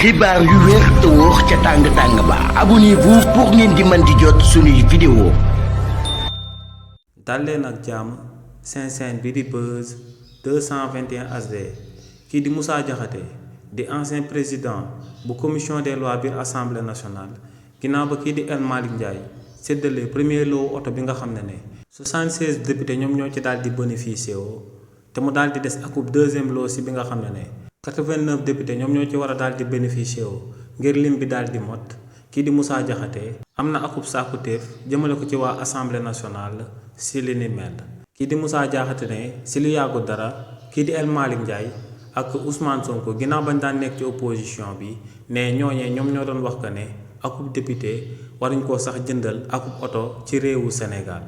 xibaar yu wér te wóor ca tàng ba abonnez-vous pour ngeen di mën di jot suñuy vidéo. dal leen ak jàmm seen chaîne bi di Buzz 221 HD kii di Moussa Diakhaté di ancien président bu commission des lois biir assemblée nationale ginnaaw ba kii di El Malick Ndiaye séddale premier lot oto bi nga xam ne 76 députés ñoom ñoo ci daal di bénéficié woo te mu daal di des akub deuxième lot si bi nga xam ne 89 députés ñoom ñoo ci war a daal di bénéficié wu ngir lim bi daal di mot kii di Moussa Diakhaté am na akub sàkkuteef jëmale ko ci waa assemblée nationale si li ni mel. kii di Moussa Diakhaté ne si lu yàggu dara kii di El Malick Ndiaye ak Ousmane Sonko ginnaaw bañ daan nekk ci opposition bi ne ñooñee ñoom ñoo doon wax que ne akub député waruñ koo sax jëndal akub oto ci réewu Sénégal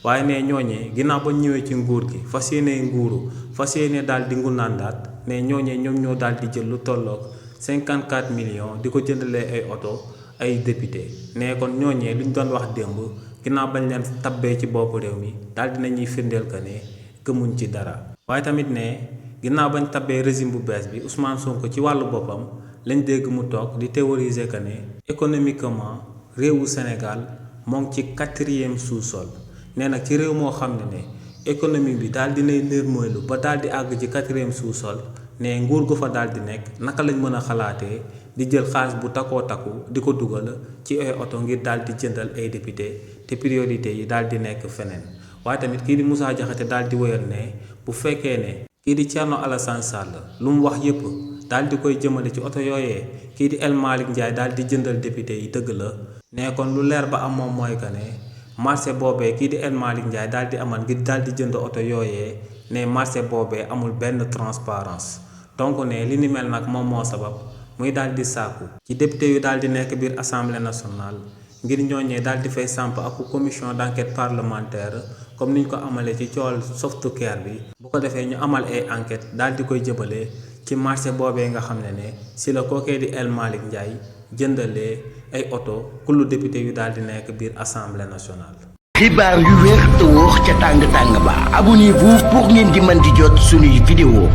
waaye ne ñooñee ginnaaw bañ ñëwee ci nguur gi fas yéene nguuru fas yéene daal di ngundaandaat ne ñooñee ñoom ñoo daal di jël lu tolloog 54 millions di ko jëndalee ay oto ay député ne kon ñooñee luñ doon wax démb ginnaaw bañ leen tabbee ci bopp réew mi daal dinañuy firndeel que ne gëmuñ ci dara. waaye tamit ne ginnaaw bañ tabbee régime bu bees bi Ousmane Sonko ci wàllu boppam lañ dégg mu toog di théoriser que ne économiquement réewu Sénégal moo ngi ci 4e sous-sol nee nag ci réew moo xam ne économie bi daal dinay nërmoylu ba daal di àgg ci 4e sous-sol ne nguur gu fa daal di nekk naka lañ mën a xalaatee di jël xaalis bu takkoo takku di ko dugal ci ay oto ngir daal di jëndal ay député te priorité yi daal di nekk feneen. waaye tamit kii di Moussa Diakhaté daal di wéyal ne bu fekkee ne kii di Thierno Alassane Sall lu mu wax yépp daal di koy jëmale ci oto yooyee kii di El Malick Ndiaye daal di jëndal député yi dëgg la ne kon lu leer ba am moom mooy que ne marché boobee kii di El Malick Ndiaye daal di amal ngir daal di jënd oto yooyee ne marché boobee amul benn transparence donc ne li ni mel nag moom moo sabab muy daal di sàkku ci député yu daal di nekk biir assemblée nationale ngir ñooñee daal di fay samp ak commission d'enquête parlementaire comme niñ ko amalee ci cool softcare bi bu ko defee ñu amal ay enquête daal di koy jëbale ci marché boobee nga xam ne si la kookee di El Malick Ndiaye jëndalee ay oto kullu député yu daal di nekk biir assemblée nationale. xibaar yu wér te wóor ca tàng ba abonnez-vous pour ngeen di mën di jot suñuy vidéo.